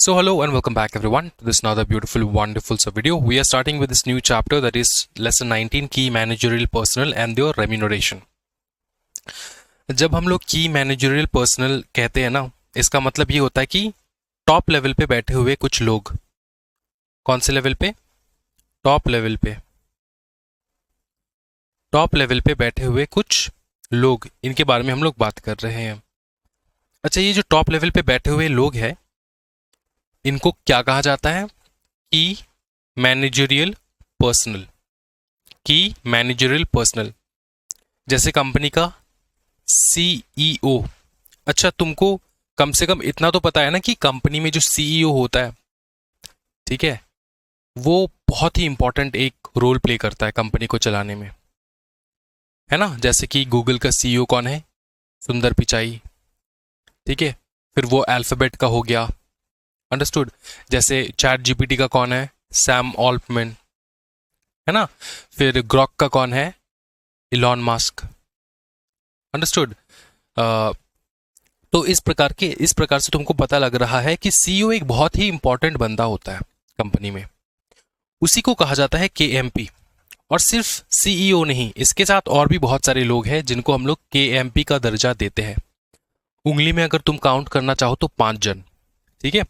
So hello and welcome back everyone to this another beautiful wonderful video. We are starting with this new chapter that is lesson 19 key managerial personnel and their remuneration. जब हम लोग की managerial personal कहते हैं ना, इसका मतलब ये होता है कि टॉप लेवल पे बैठे हुए कुछ लोग। कौन से लेवल पे? टॉप लेवल पे। टॉप लेवल पे बैठे हुए कुछ लोग, इनके बारे में हम लोग बात कर रहे हैं। अच्छा, ये जो टॉप लेवल पे बैठे हुए लोग हैं, इनको क्या कहा जाता है? की मैनेजरियल पर्सनल। की मैनेजरियल पर्सनल, जैसे कंपनी का सीईओ। अच्छा, तुमको कम से कम इतना तो पता है ना कि कंपनी में जो सीईओ होता है, ठीक है, वो बहुत ही इंपॉर्टेंट एक रोल प्ले करता है कंपनी को चलाने में, है ना। जैसे कि गूगल का सीईओ कौन है? सुंदर पिचाई, ठीक है। फिर वो अल्फाबेट का हो गया, अंडरस्टूड। जैसे चैट जीपीटी का कौन है? सैम ऑल्टमैन, है ना। फिर ग्रॉक का कौन है? Elon Musk, understood. तो इस प्रकार से तुमको पता लग रहा है कि सीईओ एक बहुत ही इंपॉर्टेंट बंदा होता है कंपनी में। उसी को कहा जाता है केएमपी। और सिर्फ सीईओ नहीं, इसके साथ और भी बहुत सारे लोग हैं जिनको हम लोग केएमपी का दर्जा देते हैं। उंगली में अगर तुम काउंट करना चाहो तो 5 जन, ठीक है,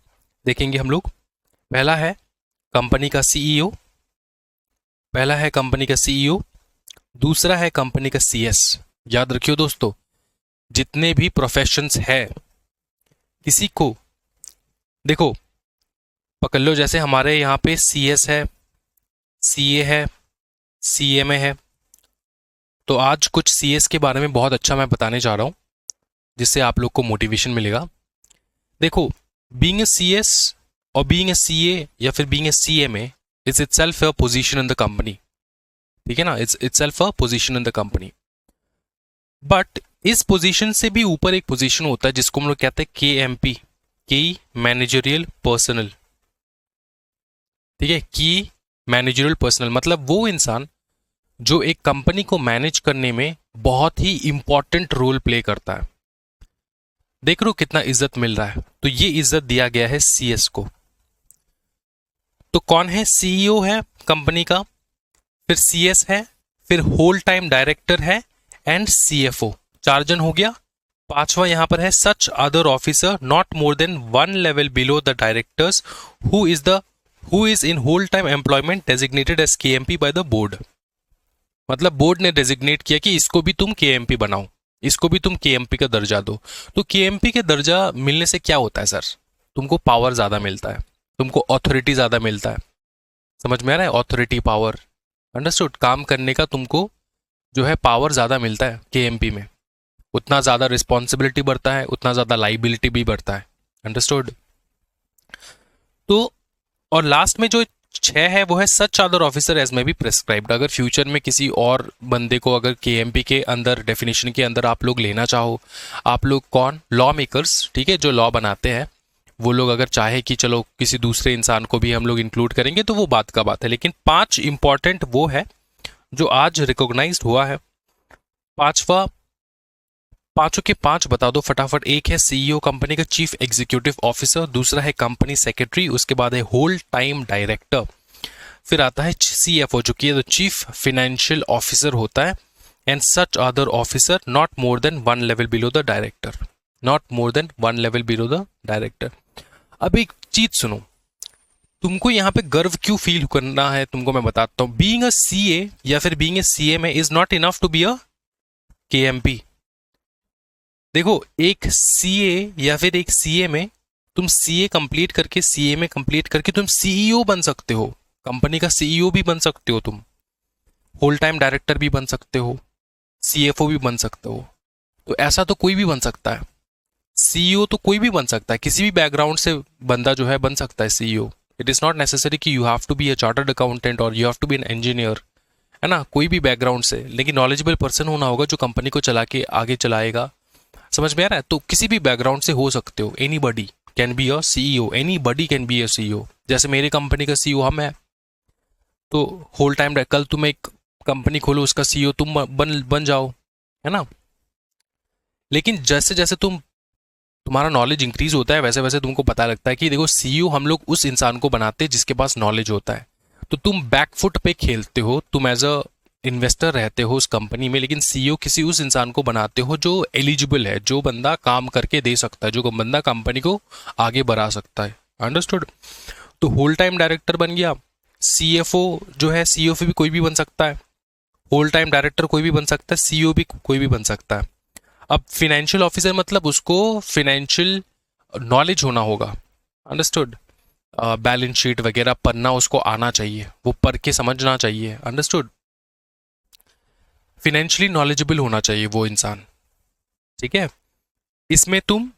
देखेंगे हम लोग। पहला है कंपनी का सीईओ, दूसरा है कंपनी का सीएस। याद रखियो दोस्तों, जितने भी प्रोफेशंस है, किसी को देखो, पकड़ लो। जैसे हमारे यहाँ पे सीएस है, सीए है, सीएमए है। तो आज कुछ सीएस के बारे में बहुत अच्छा मैं बताने जा रहा हूँ, जिससे आप लोग को मोटिवेशन मिलेगा। देखो, बीइंग अ सीएस और बीइंग अ सीए या फिर being a CMA is itself a position in the company, ठीक है ना। It's itself a position in the company. But इस पोजीशन से भी ऊपर एक पोजीशन होता है जिसको हम लोग कहते हैं केएमपी, की मैनेजरियल पर्सनल, ठीक है। की मैनेजरियल पर्सनल मतलब वो इंसान जो एक कंपनी को मैनेज करने में बहुत ही इंपॉर्टेंट रोल प्ले करता है। देख लो कितना इज्जत मिल रहा है। तो ये इज्जत दिया गया है सीएस को। तो कौन है? सीईओ है कंपनी का, फिर सीएस है, फिर होल टाइम डायरेक्टर है एंड सीएफओ। 4 जन हो गया। पांचवा यहां पर है such other officer not more than 1 level below the directors who is in whole time employment designated as KMP by the board. मतलब बोर्ड ने डेजिग्नेट किया कि इसको भी तुम केएमपी बनाओ, इसको भी तुम केएमपी का दर्जा दो। तो केएमपी के दर्जा मिलने से क्या होता है सर? तुमको पावर ज्यादा मिलता है, तुमको ऑथोरिटी ज्यादा मिलता है। समझ में आ रहा है? Authority, power, understood. काम करने का तुमको जो है पावर ज्यादा मिलता है केएमपी में। उतना ज्यादा रिस्पॉन्सिबिलिटी बढ़ता है, उतना ज्यादा लाइबिलिटी भी बढ़ता है, अंडरस्टूड। तो और लास्ट में जो 6 है वो है सच अदर ऑफिसर एज में भी प्रिस्क्राइब्ड। अगर फ्यूचर में किसी और बंदे को अगर केएमपी के अंदर डेफिनेशन के अंदर आप लोग लेना चाहो, आप लोग कौन? लॉ मेकर्स, ठीक है, जो लॉ बनाते हैं, वो लोग अगर चाहे कि चलो किसी दूसरे इंसान को भी हम लोग इंक्लूड करेंगे तो वो बात का बात है। लेकिन 5 इंपॉर्टेंट वो है जो आज रिकॉग्नाइज्ड हुआ है। पांचों के 5 बता दो फटाफट। एक है सीईओ, कंपनी का चीफ एग्जीक्यूटिव ऑफिसर। दूसरा है कंपनी सेक्रेटरी। उसके बाद है होल टाइम डायरेक्टर। फिर आता है सीएफओ, जो कि चीफ फाइनेंशियल ऑफिसर होता है। And such other officer not more than 1 level below the director, not more than 1 level below the director. अब एक चीज सुनो, तुमको यहाँ पे गर्व क्यों फील करना है तुमको मैं बताता हूँ। बीइंग अ सीए या फिर being a CMA is not enough to be a KMP. देखो, एक सीए या फिर एक सीए में तुम सीए कंप्लीट करके, सीए में कंप्लीट करके तुम सीईओ बन सकते हो, कंपनी का सीईओ भी बन सकते हो, तुम होल टाइम डायरेक्टर भी बन सकते हो, सीएफओ भी बन सकते हो। तो ऐसा तो कोई भी बन सकता है। सीईओ तो कोई भी बन सकता है, किसी भी बैकग्राउंड से बंदा जो है बन सकता है CEO. It is not necessary कि you have to be a chartered accountant और you have to be an engineer, है ना। कोई भी बैकग्राउंड से, लेकिन नॉलेजेबल पर्सन होना होगा जो कंपनी को चला के आगे चलाएगा। समझ में आ रहा है? तो किसी भी बैकग्राउंड से हो सकते हो। Any buddy can be a CEO, any buddy can be a CEO. जैसे मेरी कंपनी का सीईओ हम है, तो होल टाइम कल तुम एक कंपनी खोलो, उसका सीईओ तुम बन जाओ, है ना। लेकिन जैसे जैसे तुम तुम्हारा नॉलेज इंक्रीज होता है, वैसे वैसे तुमको पता लगता है कि देखो सीईओ हम लोग उस इंसान को बनाते हैं जिसके पास नॉलेज होता है। तो तुम बैकफुट पे खेलते हो, तुम एज अ इन्वेस्टर रहते हो उस कंपनी में, लेकिन सीईओ किसी उस इंसान को बनाते हो जो एलिजिबल है, जो बंदा काम करके दे सकता है, जो बंदा कंपनी को आगे बढ़ा सकता है। अंडरस्टूड? तो होल टाइम डायरेक्टर बन गया। सीएफओ जो है, सीईओ भी कोई भी बन सकता है, होल टाइम डायरेक्टर कोई भी बन सकता है, सीईओ भी कोई भी बन सकता है। अब फाइनेंशियल ऑफिसर मतलब उसको फाइनेंशियल नॉलेज होना होगा। अंडरस्टूड? बैलेंस शीट वगैरह पढ़ना उसको आना चाहिए, वो पढ़ के समझना चाहिए। अंडरस्टूड? फाइनेंशियली नॉलेजेबल होना चाहिए वो इंसान। ठीक है? इसमें तुम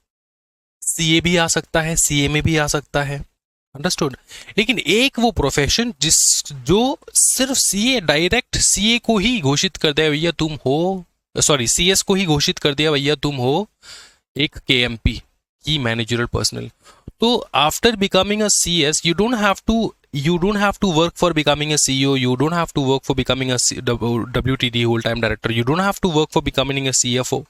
सीए भी आ सकता है, सीए में भी आ सकता है। अंडरस्टूड? लेकिन एक वो प्रोफेशन जो सिर्फ सीए, डायरेक्ट सीए को ही घोषित कर दिया भैया तुम हो, सॉरी सीएस को ही घोषित कर दिया भैया तुम हो एक केएमपी की मैनेजरल पर्सनल। तो after becoming a CS you don't have to work for becoming a CEO, you don't have to work for becoming a WTD whole time director, you don't have to work for becoming a CFO,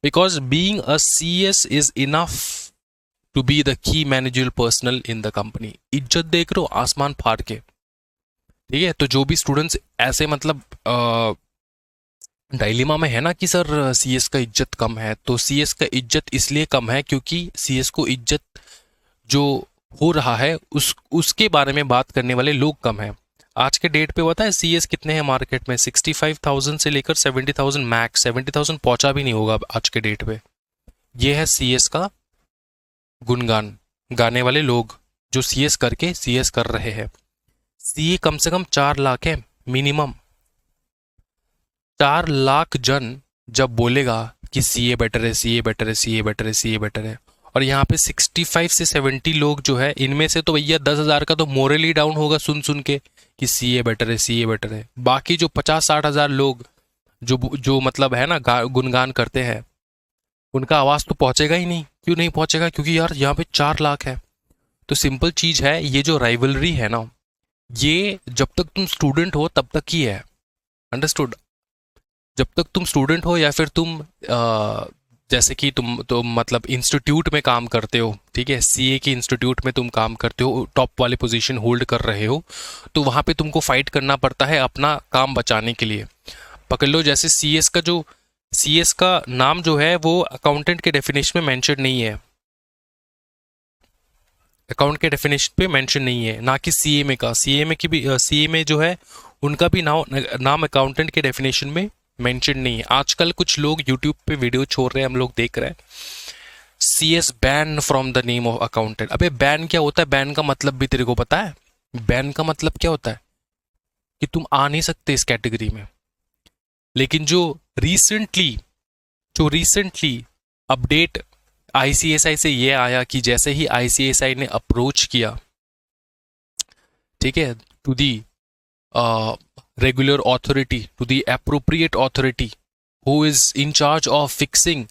because being a CS is enough to be the key managerial personnel in the company. इज्जत देख रहे हो आसमान फाड़ के। ठीक है? तो जो भी स्टूडेंट्स ऐसे मतलब डायलेमा में है ना कि सर सीएस का इज्जत कम है, तो सीएस का इज्जत इसलिए कम है क्योंकि सीएस को इज्जत जो हो रहा है उसके बारे में बात करने वाले लोग कम हैं। आज के डेट पे पता है सीएस कितने हैं मार्केट में? 65,000 से लेकर 70,000 मैक्स, 70,000 पहुंचा भी नहीं होगा आज के डेट पे। ये है सीएस का गुणगान गाने वाले लोग जो सीएस करके सीएस कर रहे हैं। सीए कम से कम 4 लाख है मिनिमम। 4 लाख जन जब बोलेगा कि सीए बेटर है, सीए बेटर है, सीए बेटर है, सीए बेटर है, और यहाँ पे 65 से 70 लोग जो है, इनमें से तो भैया 10,000 का तो मोरली डाउन होगा सुन सुन के कि सीए बेटर है, सीए बेटर है। बाकी जो 50-60 हजार लोग जो मतलब है ना गुणगान करते हैं, उनका आवाज तो पहुंचेगा ही नहीं। क्यों नहीं पहुंचेगा? क्योंकि यार यहाँ पे 4 लाख है। तो सिंपल चीज है, ये जो राइवलरी है ना, ये जब तक तुम स्टूडेंट हो तब तक ही है। अंडरस्टूड? जब तक तुम स्टूडेंट हो या फिर तुम जैसे कि तुम तो मतलब इंस्टीट्यूट में काम करते हो, ठीक है, सीए के इंस्टीट्यूट में तुम काम करते हो, टॉप वाले पोजीशन होल्ड कर रहे हो, तो वहां पे तुमको फाइट करना पड़ता है अपना काम बचाने के लिए। पकड़ लो जैसे सीएस का नाम जो है वो अकाउंटेंट के डेफिनेशन में मेंशन नहीं है, अकाउंट के डेफिनेशन पे मेंशन नहीं है, ना कि सीए में का। सीए में की भी सीए में जो है उनका भी नाम अकाउंटेंट के डेफिनेशन में मेंशन नहीं है। आजकल कुछ लोग यूट्यूब पे वीडियो छोड़ रहे हैं, हम लोग देख रहे हैं, CS ban from the name of accountant. अबे बैन क्या होता है? बैन का मतलब भी तेरे को पता है? बैन का मतलब क्या होता है? कि तुम आ नहीं सकते इस कैटेगरी में। लेकिन जो रिसेंटली अपडेट आईसीएसआई से ये आया कि जैसे ही आईसीएसआई ने अप्रोच किया, ठीक है, to the regular authority, to the appropriate authority who is in charge of fixing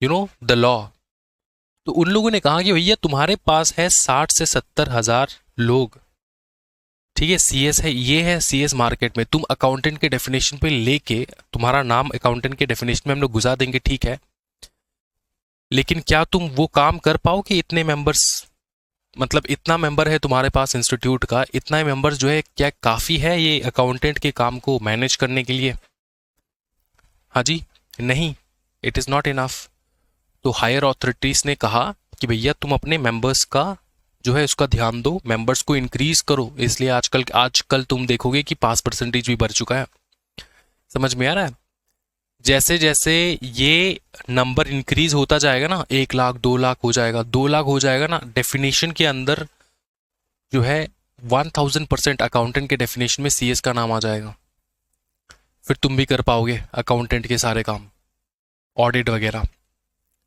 the law, तो उन लोगों ने कहा कि भैया तुम्हारे पास है 60 से 70 हजार लोग, ठीक है, सीएस है, ये है सीएस मार्केट में, तुम अकाउंटेंट के डेफिनेशन पे लेके तुम्हारा नाम अकाउंटेंट के डेफिनेशन में हम लोग घुसा देंगे, ठीक है, लेकिन क्या तुम वो काम कर पाओगे? इतने मेंबर्स, मतलब इतना मेंबर है तुम्हारे पास इंस्टीट्यूट का, इतना मेंबर्स जो है, क्या काफ़ी है ये अकाउंटेंट के काम को मैनेज करने के लिए? हाँ जी, नहीं, इट इज़ नॉट इनफ। तो हायर अथॉरिटीज़ ने कहा कि भैया तुम अपने मेंबर्स का जो है उसका ध्यान दो, मेंबर्स को इंक्रीज करो। इसलिए आजकल तुम देखोगे कि पास परसेंटेज भी बढ़ चुका है। समझ में आ रहा है? जैसे जैसे ये नंबर इंक्रीज होता जाएगा ना, 1 लाख 2 लाख हो जाएगा, 2 लाख हो जाएगा ना, डेफिनेशन के अंदर जो है 1000% अकाउंटेंट के डेफिनेशन में सीएस का नाम आ जाएगा। फिर तुम भी कर पाओगे अकाउंटेंट के सारे काम, ऑडिट वगैरह।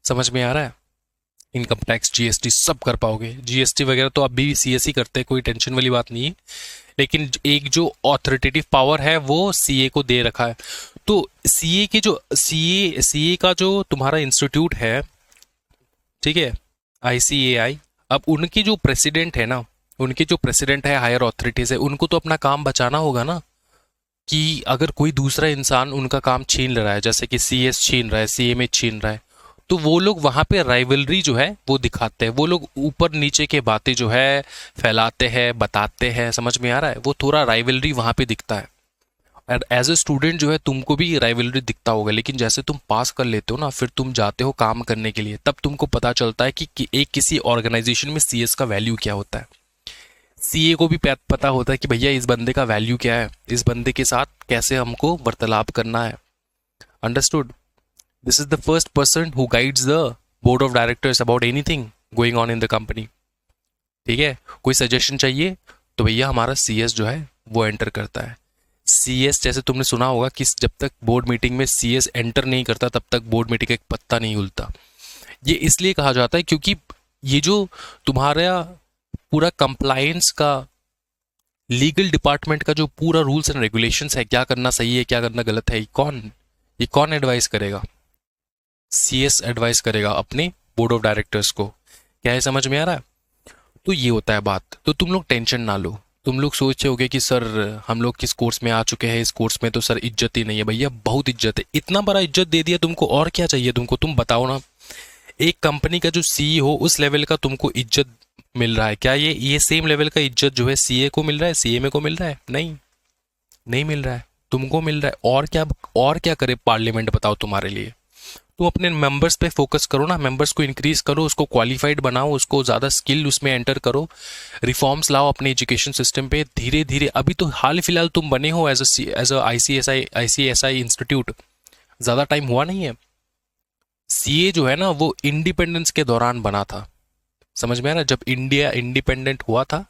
समझ में आ रहा है? इनकम टैक्स, जीएसटी सब कर पाओगे। जीएसटी वगैरह तो अभी भी सीएस ही करते हैं, कोई टेंशन वाली बात नहीं है, लेकिन एक जो ऑथोरिटेटिव पावर है वो सीए को दे रखा है। तो सीए के जो सीए का जो तुम्हारा इंस्टीट्यूट है, ठीक है, आईसीएआई, अब उनके जो प्रेसिडेंट है ना, उनके जो प्रेसिडेंट है, हायर अथॉरिटीज है, उनको तो अपना काम बचाना होगा ना, कि अगर कोई दूसरा इंसान उनका काम छीन ले रहा है, जैसे कि सीएस छीन रहा है, सीएमए छीन रहा है, तो वो लोग वहाँ पे राइवलरी जो है वो दिखाते हैं, वो लोग ऊपर नीचे के बातें जो है फैलाते हैं, बताते हैं, समझ में आ रहा है, वो थोड़ा राइवलरी वहाँ पे दिखता है। एंड एज ए स्टूडेंट जो है तुमको भी राइवलरी दिखता होगा, लेकिन जैसे तुम पास कर लेते हो ना, फिर तुम जाते हो काम करने के लिए, तब तुमको पता चलता है कि एक किसी ऑर्गेनाइजेशन में सीएस का वैल्यू क्या होता है। सीए को भी पता होता है कि भैया इस बंदे का वैल्यू क्या है, इस बंदे के साथ कैसे हमको वार्तालाप करना है। Understood? This is the first person who guides the board of directors about anything going on in the company. ठीक है, कोई सजेशन चाहिए तो भैया हमारा सीएस जो है वो एंटर करता है। सीएस जैसे तुमने सुना होगा कि जब तक बोर्ड मीटिंग में सीएस एंटर नहीं करता तब तक बोर्ड मीटिंग का एक पत्ता नहीं हिलता। ये इसलिए कहा जाता है क्योंकि ये जो तुम्हारा पूरा कंप्लायंस का, लीगल डिपार्टमेंट का जो पूरा रूल्स एंड रेगुलेशंस है, क्या करना सही है क्या करना गलत है, ये कौन एडवाइस करेगा? सीएस एडवाइस करेगा अपने बोर्ड ऑफ डायरेक्टर्स को। क्या है, समझ में आ रहा है? तो ये होता है बात। तो तुम लोग टेंशन ना लो। तुम लोग सोचे होगे कि सर हम लोग किस कोर्स में आ चुके हैं, इस कोर्स में तो सर इज्जत ही नहीं है। भैया बहुत इज्जत है, इतना बड़ा इज्जत दे दिया तुमको, और क्या चाहिए तुमको? तुम बताओ ना, एक कंपनी का जो सीईओ उस लेवल का तुमको इज्जत मिल रहा है, क्या ये सेम लेवल का इज्जत जो है सीए को मिल रहा है, सीएमए को मिल रहा है? नहीं, नहीं मिल रहा है, तुमको मिल रहा है। और क्या करे पार्लियामेंट, बताओ तुम्हारे लिए? तुम अपने मेंबर्स पे फोकस करो ना, मेंबर्स को इंक्रीज करो, उसको क्वालिफाइड बनाओ, उसको ज़्यादा स्किल उसमें एंटर करो, रिफॉर्म्स लाओ अपने एजुकेशन सिस्टम पे धीरे धीरे। अभी तो हाल फिलहाल तुम बने हो एज अ आईसीएसआई इंस्टीट्यूट, ज़्यादा टाइम हुआ नहीं है। सीए जो है ना वो इंडिपेंडेंस के दौरान बना था, समझ में आ रहा है? जब इंडिया इंडिपेंडेंट हुआ था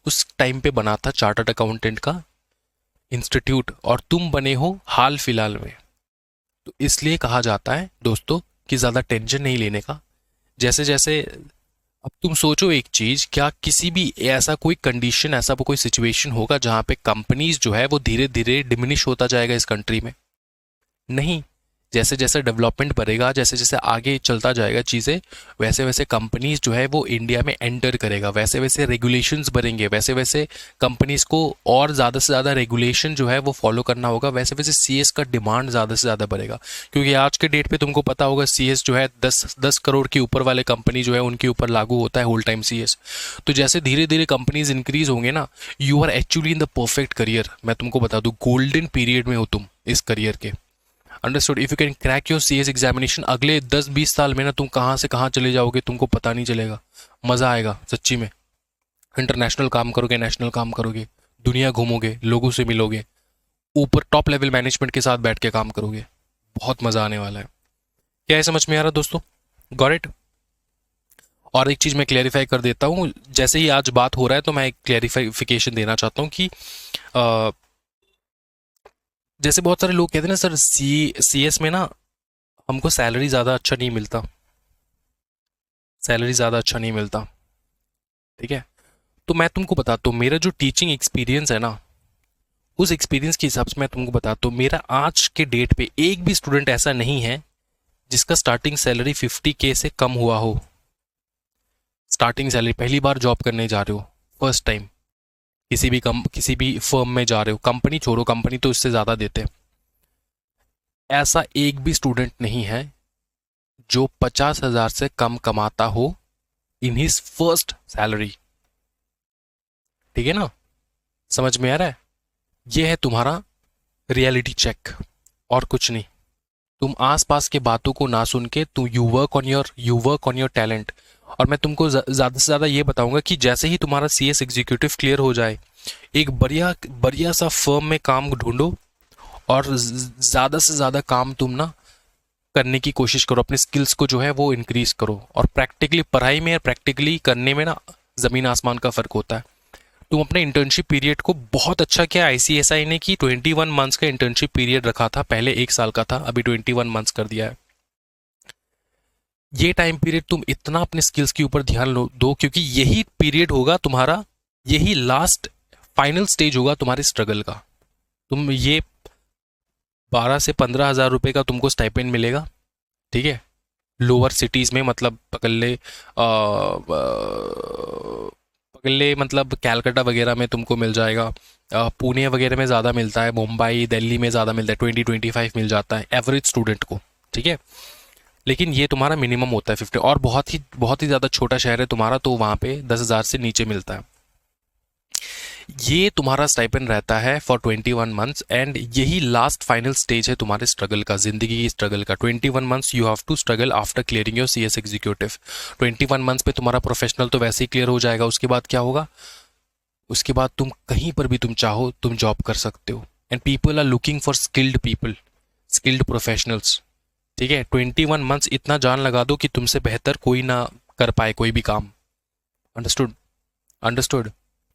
उस टाइम पे बना था चार्टर्ड अकाउंटेंट का इंस्टीट्यूट, और तुम बने हो हाल फिलहाल में। तो इसलिए कहा जाता है दोस्तों कि ज़्यादा टेंशन नहीं लेने का। जैसे जैसे अब तुम सोचो एक चीज़, क्या किसी भी ऐसा कोई कंडीशन, ऐसा कोई सिचुएशन होगा जहाँ पे कंपनीज जो है वो धीरे धीरे डिमिनिश होता जाएगा इस कंट्री में? नहीं। जैसे जैसे डेवलपमेंट बढ़ेगा, जैसे जैसे आगे चलता जाएगा चीज़ें, वैसे वैसे कंपनीज जो है वो इंडिया में एंटर करेगा, वैसे वैसे रेगुलेशंस बढ़ेंगे, वैसे वैसे कंपनीज को और ज़्यादा से ज़्यादा रेगुलेशन जो है वो फॉलो करना होगा, वैसे वैसे सीएस का डिमांड ज़्यादा से ज़्यादा बढ़ेगा। क्योंकि आज के डेट पे तुमको पता होगा सीएस जो है 10 करोड़ के ऊपर वाले कंपनी जो है उनके ऊपर लागू होता है होल टाइम सीएस। तो जैसे धीरे धीरे कंपनीज इंक्रीज होंगे ना, you are actually in the perfect career. मैं तुमको बता दूँ, गोल्डन पीरियड में हो तुम इस करियर के। Understood? If you can crack your CS examination, अगले 10-20 साल में ना तुम कहाँ से कहाँ चले जाओगे तुमको पता नहीं चलेगा। मज़ा आएगा सच्ची में। इंटरनेशनल काम करोगे, नेशनल काम करोगे, दुनिया घूमोगे, लोगों से मिलोगे, ऊपर टॉप लेवल मैनेजमेंट के साथ बैठ के काम करोगे, बहुत मज़ा आने वाला है। क्या है, समझ में आ रहा दोस्तों? Got it? और एक चीज़ मैं क्लैरिफाई कर देता हूँ, जैसे ही आज बात हो रहा है तो मैं एक क्लैरिफिकेशन देना चाहता हूँ कि जैसे बहुत सारे लोग कहते हैं ना सर सीएस में ना हमको सैलरी ज़्यादा अच्छा नहीं मिलता, सैलरी ज़्यादा अच्छा नहीं मिलता। ठीक है, तो मैं तुमको बताता हूँ मेरा जो टीचिंग एक्सपीरियंस है ना, उस एक्सपीरियंस के हिसाब से मैं तुमको बताता हूँ, मेरा आज के डेट पे एक भी स्टूडेंट ऐसा नहीं है जिसका स्टार्टिंग सैलरी 50K से कम हुआ हो। स्टार्टिंग सैलरी, पहली बार जॉब करने जा रहे हो, फर्स्ट टाइम किसी भी फर्म में जा रहे हो, कंपनी छोड़ो, कंपनी तो इससे ज़्यादा देते हैं, ऐसा एक भी स्टूडेंट नहीं है जो 50,000 से कम कमाता हो इन हिज फर्स्ट सैलरी। ठीक है ना, समझ में आ रहा है? ये है तुम्हारा रियलिटी चेक, और कुछ नहीं। तुम आसपास के बातों को ना सुन के you work on your talent. और मैं तुमको ज़्यादा से ज़्यादा ये बताऊंगा कि जैसे ही तुम्हारा सीएस एग्जीक्यूटिव क्लियर हो जाए, एक बढ़िया बढ़िया सा फर्म में काम ढूंढो, और ज़्यादा से ज़्यादा काम तुम ना करने की कोशिश करो, अपने स्किल्स को जो है वो इंक्रीज करो। और प्रैक्टिकली पढ़ाई में और प्रैक्टिकली करने में ना ज़मीन आसमान का फ़र्क होता है। तुम अपने इंटर्नशिप पीरियड को बहुत अच्छा किया आईसीएसआई ने, कि 21 मंथ्स का इंटर्नशिप पीरियड रखा था, पहले 1 साल का था, अभी 21 मंथ्स कर दिया है। ये टाइम पीरियड तुम इतना अपने स्किल्स के ऊपर ध्यान दो, क्योंकि यही पीरियड होगा तुम्हारा, यही लास्ट फाइनल स्टेज होगा तुम्हारे स्ट्रगल का। तुम ये 12 से 15 हज़ार रुपये का तुमको स्टाइपेंड मिलेगा, ठीक है, लोअर सिटीज़ में, मतलब पकड़ ले मतलब कैलकाटा वगैरह में तुमको मिल जाएगा, पुणे वगैरह में ज़्यादा मिलता है, मुंबई दिल्ली में ज़्यादा मिलता है, 20-25 मिल जाता है एवरेज स्टूडेंट को। ठीक है, लेकिन ये तुम्हारा मिनिमम होता है 50, और बहुत ही ज़्यादा छोटा शहर है तुम्हारा तो वहाँ पे 10,000 से नीचे मिलता है। ये तुम्हारा स्टाइपेंड रहता है फॉर 21 मंथ्स, एंड यही लास्ट फाइनल स्टेज है तुम्हारे स्ट्रगल का, जिंदगी की स्ट्रगल का। 21 months you have to struggle after clearing your CS executive. 21 मंथ्स पे तुम्हारा प्रोफेशनल तो वैसे ही क्लियर हो जाएगा। उसके बाद क्या होगा, उसके बाद तुम कहीं पर भी तुम चाहो तुम जॉब कर सकते हो। And people are looking for skilled people, skilled professionals. ठीक है, 21 मंथ्स इतना जान लगा दो कि तुमसे बेहतर कोई ना कर पाए कोई भी काम। अंडरस्टूड? अंडरस्टूड?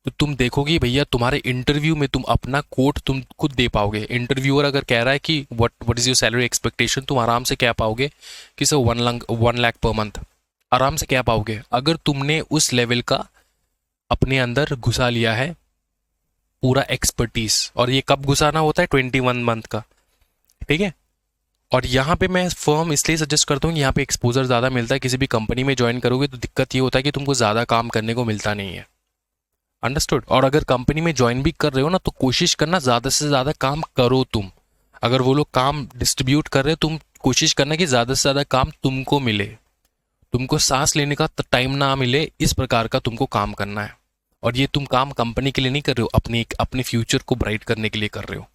तो तुम देखोगे भैया तुम्हारे इंटरव्यू में तुम अपना कोट तुम खुद दे पाओगे। इंटरव्यूअर अगर कह रहा है कि what is your salary expectation, तुम आराम से कह पाओगे कि सर 1 लाख पर मंथ, आराम से कह पाओगे अगर तुमने उस लेवल का अपने अंदर घुसा लिया है पूरा एक्सपर्टीज। और ये कब घुसाना होता है, 21 मंथ का। ठीक है, और यहाँ पे मैं फर्म इसलिए सजेस्ट करता हूँ कि यहाँ पे एक्सपोजर ज़्यादा मिलता है। किसी भी कंपनी में ज्वाइन करोगे तो दिक्कत ये होता है कि तुमको ज़्यादा काम करने को मिलता नहीं है। अंडरस्टूड? और अगर कंपनी में ज्वाइन भी कर रहे हो ना तो कोशिश करना ज़्यादा से ज़्यादा काम करो तुम। अगर वो लोग काम डिस्ट्रीब्यूट कर रहे हो, तुम कोशिश करना कि ज़्यादा से ज़्यादा काम तुमको मिले, तुमको सांस लेने का टाइम ना मिले, इस प्रकार का तुमको काम करना है। और ये तुम काम कंपनी के लिए नहीं कर रहे हो, अपने फ्यूचर को ब्राइट करने के लिए कर रहे हो।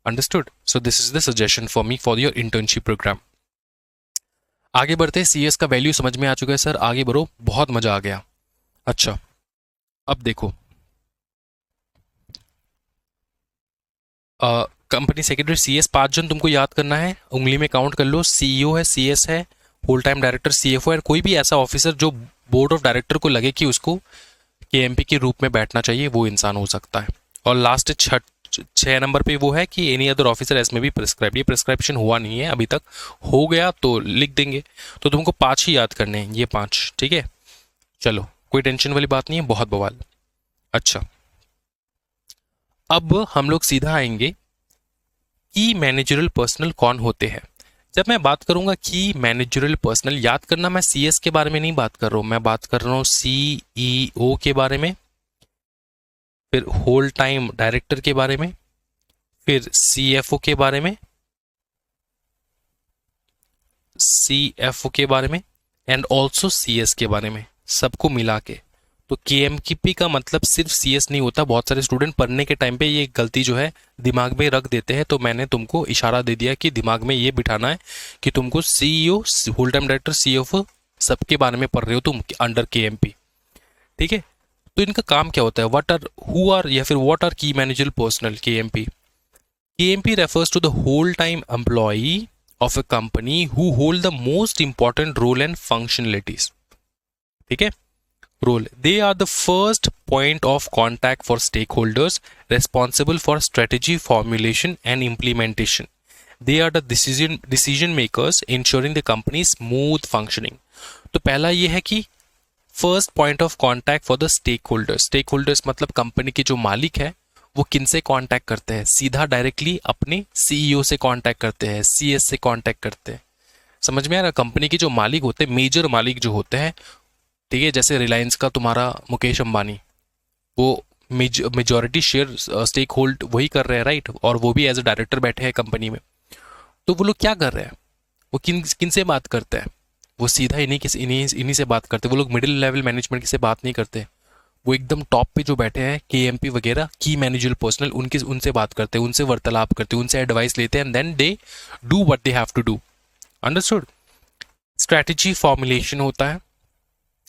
Understood? So this is the suggestion for me for your internship program. आगे बढ़ते हैं। CS का वैल्यू समझ में आ चुका है सर, आगे बढ़ो, बहुत मजा आ गया। अच्छा, अब देखो, कंपनी सेक्रेटरी CS 5 जन तुमको याद करना है, उंगली में काउंट कर लो। CEO है, CS है, होल टाइम डायरेक्टर CFO है, कोई भी ऐसा ऑफिसर जो बोर्ड ऑफ डायरेक्टर को लगे कि उसको KMP के रूप में बैठना चाहिए, वो इंसान हो सकता है। और लास्ट 6 नंबर पे वो है कि एनी अदर ऑफिसर एज में भी प्रिस्क्राइब। ये प्रिस्क्रिप्शन हुआ नहीं है अभी तक, हो गया तो लिख देंगे। तो तुमको 5 ही याद करने हैं, ये 5। ठीक है, चलो कोई टेंशन वाली बात नहीं है, बहुत बवाल। अच्छा, अब हम लोग सीधा आएंगे की मैनेजरल पर्सनल कौन होते हैं। जब मैं बात करूंगा की मैनेजरल पर्सनल, याद करना मैं CS के बारे में नहीं बात कर रहा हूं, मैं बात कर रहा हूं CEO के बारे में, फिर होल टाइम डायरेक्टर के बारे में, फिर CFO के बारे में, CFO के बारे में, एंड ऑल्सो CS के बारे में, सबको मिला के। तो KMP का मतलब सिर्फ CS नहीं होता। बहुत सारे स्टूडेंट पढ़ने के टाइम पे ये गलती जो है दिमाग में रख देते हैं, तो मैंने तुमको इशारा दे दिया कि दिमाग में ये बिठाना है कि तुमको CEO, whole time director, CFO सबके बारे में पढ़ रहे हो तुम अंडर KMP। ठीक है, तो इनका काम क्या होता है, व्हाट आर की managerial personal KMP। KMP refers to the whole-time employee of a company who hold the most important role and functionalities. ठीक है, role. They are the first point of contact for stakeholders responsible for strategy formulation and implementation. They are the decision makers ensuring the company's smooth functioning. तो पहला ये है कि first point of contact for the stakeholders मतलब company के जो मालिक है वो किनसे कांटेक्ट करते हैं, सीधा डायरेक्टली अपने CEO से कांटेक्ट करते हैं, CS से कांटेक्ट करते हैं। समझ में आ रहा? कंपनी के जो मालिक होते हैं, मेजर मालिक जो होते हैं, ठीक है, जैसे रिलायंस का तुम्हारा मुकेश अंबानी, वो मेजॉरिटी शेयर स्टेक होल्ड वही कर रहे हैं, राइट? और वो भी एज अ डायरेक्टर बैठे हैं कंपनी में। तो वो लोग क्या कर रहे हैं, वो किन से बात करते हैं, वो सीधा इन्हीं से बात करते हैं। वो लोग मिडिल लेवल मैनेजमेंट से बात नहीं करते, वो एकदम टॉप पे जो बैठे हैं KMP वगैरह की मैनेजरल पर्सनल, उनसे बात करते हैं, उनसे वार्तालाप करते हैं, उनसे एडवाइस लेते हैं, and then they do what they have to do. Understood? Strategy formulation होता है,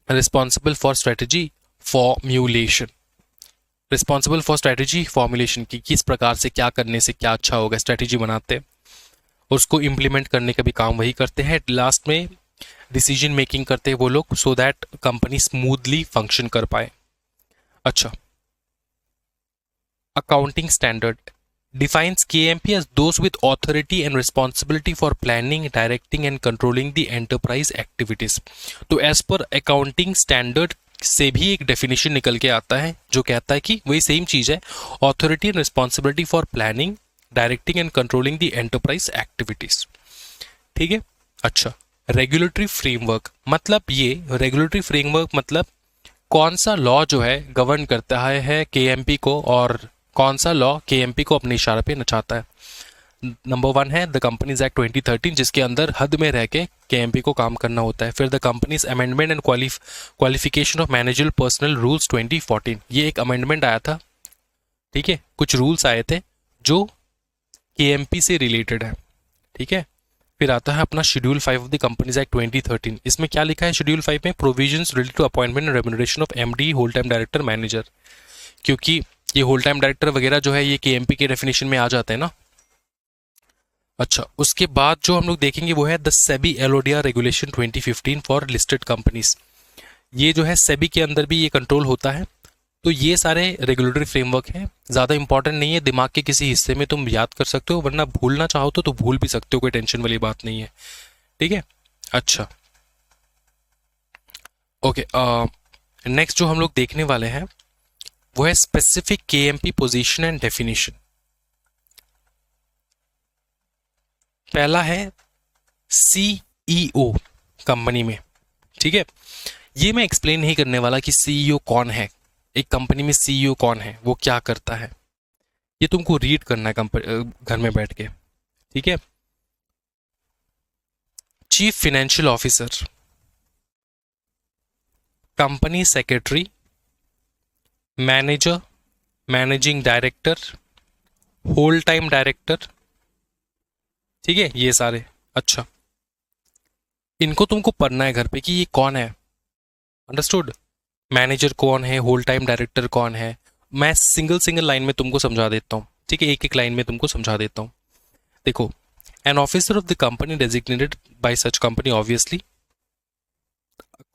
responsible for strategy formulation, responsible for strategy formulation की किस प्रकार से क्या करने से क्या अच्छा होगा, स्ट्रैटेजी बनाते हैं, उसको इम्प्लीमेंट करने का भी काम वही करते हैं। लास्ट में डिसीजन मेकिंग करते हैं वो लोग, so that company smoothly function कर पाए। अच्छा, accounting standard defines KMP as those with authority and responsibility for planning, directing and controlling the enterprise activities. तो as per accounting standard से भी एक डेफिनेशन निकल के आता है जो कहता है कि वही सेम चीज है, authority and responsibility for planning, directing and controlling the enterprise activities. ठीक है, अच्छा, रेगुलेटरी फ्रेमवर्क मतलब ये रेगुलेटरी फ्रेमवर्क मतलब कौन सा लॉ जो है गवर्न करता है KMP को, और कौन सा लॉ KMP को अपने इशारे पे नचाता है। नंबर 1 है द कंपनीज एक्ट 2013, जिसके अंदर हद में रह के केएमपी को काम करना होता है। फिर the companies amendment and qualification of managerial personnel rules 2014, ये एक अमेंडमेंट आया था, ठीक है, कुछ रूल्स आए थे जो केएमपी से रिलेटेड है, ठीक है। फिर आता है अपना schedule 5 of the companies act 2013। इसमें क्या लिखा है शेड्यूल 5 में? Provisions related to appointment and remuneration of MD, whole time director, manager. क्योंकि ये होल टाइम डायरेक्टर वगैरह जो है ये केएमपी के डेफिनेशन में आ जाते हैं ना। अच्छा, उसके बाद जो हम लोग देखेंगे वो है the SEBI LODR regulation 2015 for listed companies. ये जो है सेबी के अंदर भी ये कंट्रोल होता है। तो ये सारे रेगुलेटरी फ्रेमवर्क हैं, ज़्यादा इंपॉर्टेंट नहीं है, दिमाग के किसी हिस्से में तुम याद कर सकते हो, वरना भूलना चाहो तो भूल भी सकते हो, कोई टेंशन वाली बात नहीं है, ठीक है। अच्छा, ओके, नेक्स्ट जो हम लोग देखने वाले हैं वो है specific KMP position and definition. पहला है सीईओ कंपनी में, ठीक है। ये मैं एक्सप्लेन नहीं करने वाला कि सीईओ कौन है, एक कंपनी में सीईओ कौन है, वो क्या करता है, ये तुमको रीड करना है घर में बैठ के, ठीक है। Chief financial officer, company secretary, manager, managing director, whole time director, ठीक है, ये सारे। अच्छा, इनको तुमको पढ़ना है घर पे कि ये कौन है, अंडरस्टूड। मैनेजर कौन है, होल टाइम डायरेक्टर कौन है, मैं सिंगल लाइन में तुमको समझा देता हूँ, ठीक है, एक एक लाइन में तुमको समझा देता हूँ। देखो, an officer of the company designated by such company, obviously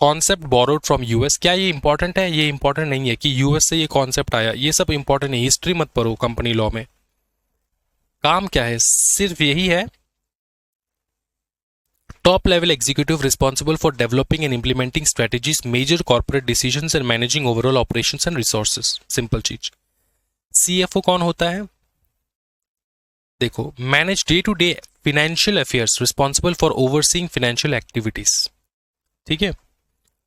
concept borrowed from US. क्या ये इंपॉर्टेंट है? ये इंपॉर्टेंट नहीं है कि यूएस से ये कॉन्सेप्ट आया, ये सब इंपॉर्टेंट है, हिस्ट्री मत पढ़ो कंपनी लॉ में। काम क्या है? सिर्फ यही है, top level executive responsible for developing and implementing strategies, major corporate decisions and managing overall operations and resources। Simple चीज। CFO कौन होता है? देखो, manage day to day financial affairs, responsible for overseeing financial activities, ठीक है।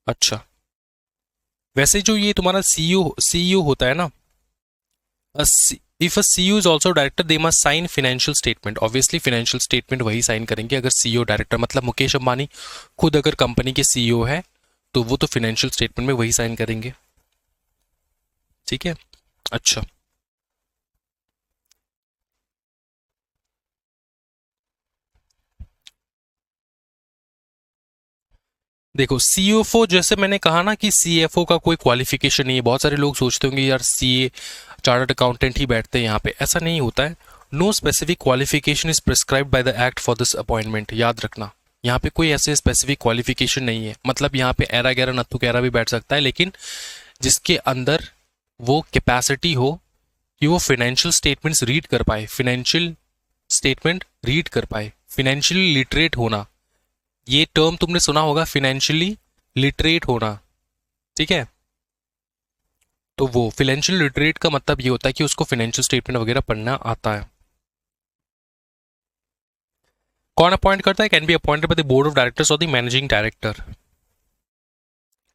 अच्छा, वैसे जो ये तुम्हारा सीईओ होता है ना, if a CEO is also director they must sign financial statement. Obviously financial statement वही साइन करेंगे अगर सीईओ डायरेक्टर, मतलब मुकेश अंबानी खुद अगर कंपनी के सीईओ है तो वो तो फाइनेंशियल स्टेटमेंट में वही साइन करेंगे, ठीक है। अच्छा, देखो, सीएफओ जैसे मैंने कहा ना कि सीएफओ का कोई क्वालिफिकेशन नहीं है। बहुत सारे लोग सोचते होंगे यार सीए चार्टर्ड अकाउंटेंट ही बैठते हैं यहाँ पे, ऐसा नहीं होता है। No specific qualification is prescribed by the act for this appointment. याद रखना, यहाँ पे कोई ऐसे स्पेसिफिक क्वालिफिकेशन नहीं है, मतलब यहाँ पे एरा गैरा नत्थु गैरा भी बैठ सकता है, लेकिन जिसके अंदर वो कैपेसिटी हो कि वो फाइनेंशियल स्टेटमेंट्स रीड कर पाए, फाइनेंशियल स्टेटमेंट रीड कर पाए, फाइनेंशियली लिटरेट होना, ये टर्म तुमने सुना होगा, फाइनेंशियली लिटरेट होना, ठीक है। तो वो फाइनेंशियल लिटरेट का मतलब ये होता है कि उसको फाइनेंशियल स्टेटमेंट वगैरह पढ़ना आता है। कौन अपॉइंट करता है? Can be appointed by the board of directors और द मैनेजिंग डायरेक्टर।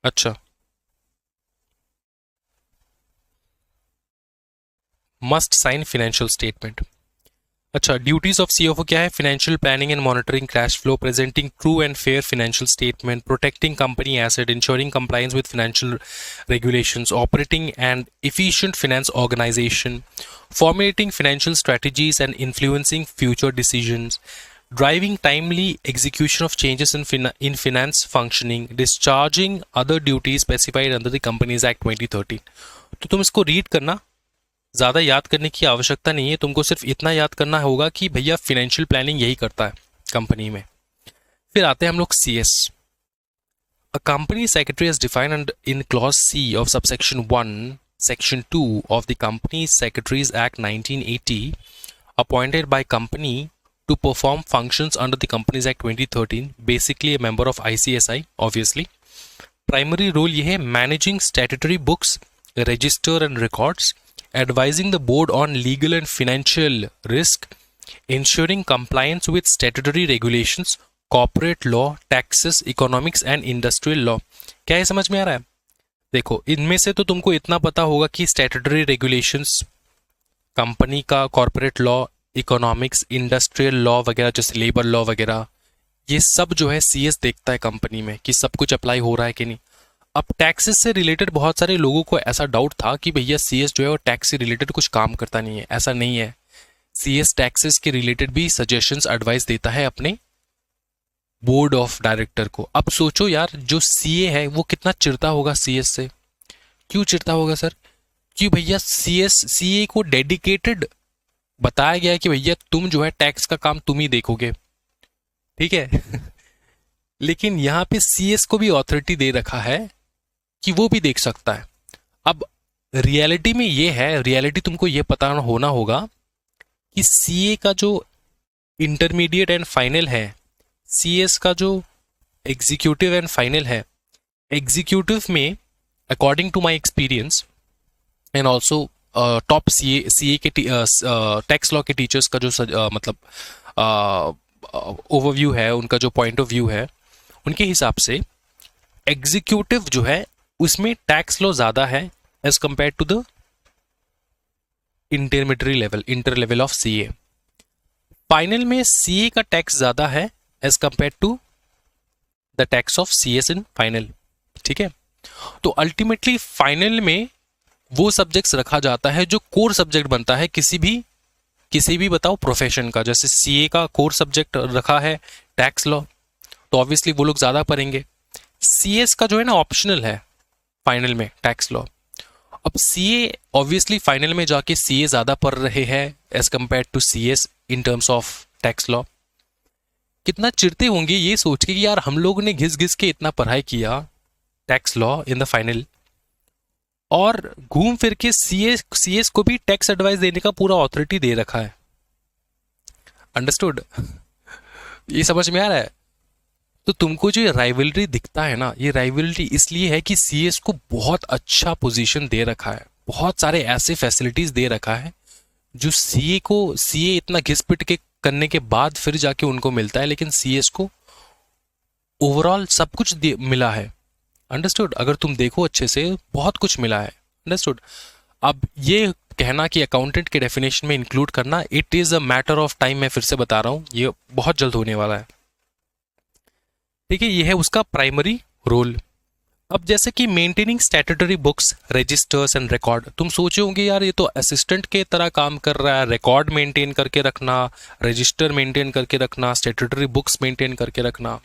अच्छा, मस्ट साइन फाइनेंशियल स्टेटमेंट। अच्छा, ड्यूटीज ऑफ सीएफओ क्या है? Financial planning and monitoring cash flow, presenting true and fair financial statement, protecting company asset, ensuring compliance with financial regulations, operating an efficient finance organization, formulating financial strategies and influencing future decisions, driving timely execution of changes in finance functioning, discharging other duties specified under the Companies Act 2013। तो तुम इसको read करना, ज़्यादा याद करने की आवश्यकता नहीं है, तुमको सिर्फ इतना याद करना होगा कि भैया फाइनेंशियल प्लानिंग यही करता है कंपनी में। फिर आते हैं हम लोग CS। A company secretary is defined in clause C of subsection 1, section 2 of the Company Secretaries Act 1980, appointed by company to perform functions under the Companies Act 2013, basically a member of ICSI, obviously. Primary role ये है managing statutory books, register and records, advising the board on legal and financial risk, ensuring compliance with statutory regulations, corporate law, taxes, economics and industrial law. क्या ये समझ में आ रहा है? देखो, इनमें से तो तुमको इतना पता होगा कि स्टैट्यूटरी रेगुलेशंस, कंपनी का corporate law, economics, industrial law वगैरह, जैसे लेबर लॉ वगैरह, ये सब जो है सीएस देखता है कंपनी में कि सब कुछ अप्लाई हो रहा है कि नहीं। अब टैक्सेस से रिलेटेड बहुत सारे लोगों को ऐसा डाउट था कि भैया सीएस जो है वो टैक्स से रिलेटेड कुछ काम करता नहीं है। ऐसा नहीं है, सीएस टैक्सेस के रिलेटेड भी सजेशंस, एडवाइस देता है अपने बोर्ड ऑफ डायरेक्टर को। अब सोचो यार, जो सीए है वो कितना चिढ़ता होगा सीएस से। क्यों चिढ़ता होगा सर? क्यों भैया, सीए को डेडिकेटेड बताया गया है कि भैया तुम जो है टैक्स का काम तुम ही देखोगे, ठीक है। लेकिन यहां पे सीएस को भी ऑथोरिटी दे रखा है कि वो भी देख सकता है। अब रियलिटी में ये है, रियलिटी तुमको ये पता होना होगा कि सीए का जो इंटरमीडिएट एंड फाइनल है, सीएस का जो एग्जीक्यूटिव एंड फाइनल है, एग्जीक्यूटिव में according to my experience and also top CA के टैक्स लॉ के टीचर्स का जो मतलब ओवरव्यू है, उनका जो पॉइंट ऑफ व्यू है, उनके हिसाब से एग्जीक्यूटिव जो है उसमें टैक्स लॉ ज्यादा है as compared to the inter level of CA. Final में सीए का टैक्स ज्यादा है as compared to the tax of CS in final, ठीक है। तो अल्टीमेटली फाइनल में वो सब्जेक्ट्स रखा जाता है जो कोर सब्जेक्ट बनता है किसी भी बताओ प्रोफेशन का। जैसे सीए का कोर सब्जेक्ट रखा है टैक्स लॉ, तो ऑब्वियसली वो लोग ज्यादा पढ़ेंगे। सीएस का जो है ना ऑप्शनल है फाइनल में टैक्स लॉ। अब सीए ऑब्वियसली फाइनल में जाके सीए ज्यादा पढ़ रहे हैं as compared to CS in terms of tax law. कितना चिढ़ते होंगे ये सोच के कि यार हम लोगों ने घिस घिस के इतना पढ़ाई किया tax law in the final, और घूम फिर के सीएस को भी टैक्स एडवाइस देने का पूरा ऑथोरिटी दे रखा है। अंडरस्टूड? ये समझ में आ रहा है? तो तुमको जो ये राइवलरी दिखता है ना, ये राइवलरी इसलिए है कि सीएस को बहुत अच्छा पोजीशन दे रखा है, बहुत सारे ऐसे फैसिलिटीज दे रखा है जो सीए इतना घिस पिट के करने के बाद फिर जाके उनको मिलता है, लेकिन सीएस को ओवरऑल सब कुछ मिला है। अंडरस्टूड? अगर तुम देखो अच्छे से बहुत कुछ मिला है। अंडरस्टूड? अब ये कहना कि अकाउंटेंट के डेफिनेशन में इंक्लूड करना, it is a matter of time. मैं फिर से बता रहा हूं, ये बहुत जल्द होने वाला है, ठीक है। ये है उसका प्राइमरी रोल। अब जैसे कि maintaining statutory books, registers and record, तुम सोचे होंगे यार ये तो असिस्टेंट के तरह काम कर रहा है, रिकॉर्ड मेंटेन करके रखना, रजिस्टर मेंटेन करके रखना, स्टैट्यूटरी बुक्स मेंटेन करके रखना।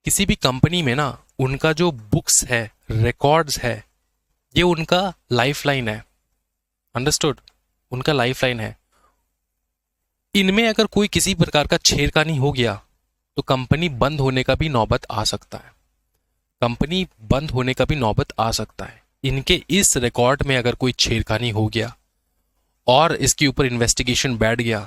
किसी भी कंपनी में ना उनका जो बुक्स है, रिकॉर्ड्स है, ये उनका लाइफलाइन है। अंडरस्टूड? उनका लाइफलाइन है। इनमें अगर कोई किसी प्रकार का छेड़खानी हो गया तो कंपनी बंद होने का भी नौबत आ सकता है। कंपनी बंद होने का भी नौबत आ सकता है। इनके इस रिकॉर्ड में अगर कोई छेड़खानी हो गया और इसके ऊपर इन्वेस्टिगेशन बैठ गया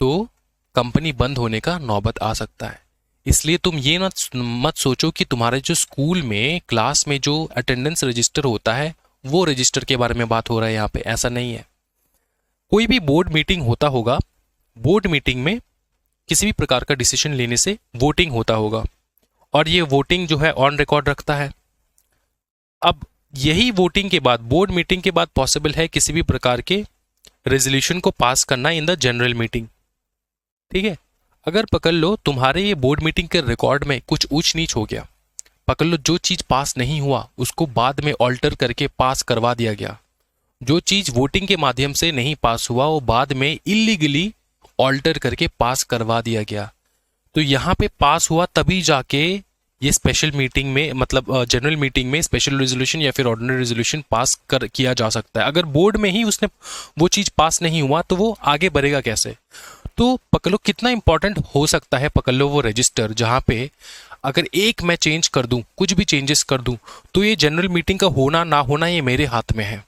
तो कंपनी बंद होने का नौबत आ सकता है। इसलिए तुम ये मत सोचो कि तुम्हारे जो स्कूल में क्लास में जो अटेंडेंस रजिस्टर होता है वो रजिस्टर के बारे में बात हो रहा है यहाँ पे, ऐसा नहीं है। कोई भी बोर्ड मीटिंग होता होगा, बोर्ड मीटिंग में किसी भी प्रकार का डिसीजन लेने से वोटिंग होता होगा, और ये वोटिंग जो है ऑन रिकॉर्ड रखता है। अब यही वोटिंग के बाद, बोर्ड मीटिंग के बाद पॉसिबल है किसी भी प्रकार के रेजोल्यूशन को पास करना इन द जनरल मीटिंग, ठीक है। अगर पकड़ लो तुम्हारे ये बोर्ड मीटिंग के रिकॉर्ड में कुछ ऊंच नीच हो गया, पकड़ लो जो चीज पास नहीं हुआ उसको बाद में ऑल्टर करके पास करवा दिया गया, जो चीज वोटिंग के माध्यम से नहीं पास हुआ वो बाद में इलीगली ऑल्टर करके पास करवा दिया गया, तो यहाँ पे पास हुआ तभी जाके ये स्पेशल मीटिंग में, मतलब जनरल मीटिंग में स्पेशल रेजोल्यूशन या फिर ऑर्डिनरी रेजोल्यूशन पास किया जा सकता है। अगर बोर्ड में ही उसने वो चीज पास नहीं हुआ तो वो आगे बढ़ेगा कैसे? तो पकड़ लो कितना इंपॉर्टेंट हो सकता है, पकड़ लो वो रजिस्टर, जहां पे अगर एक मैं चेंज कर दूं, कुछ भी चेंजेस कर दूं, तो ये जनरल मीटिंग का होना ना होना ये मेरे हाथ में है।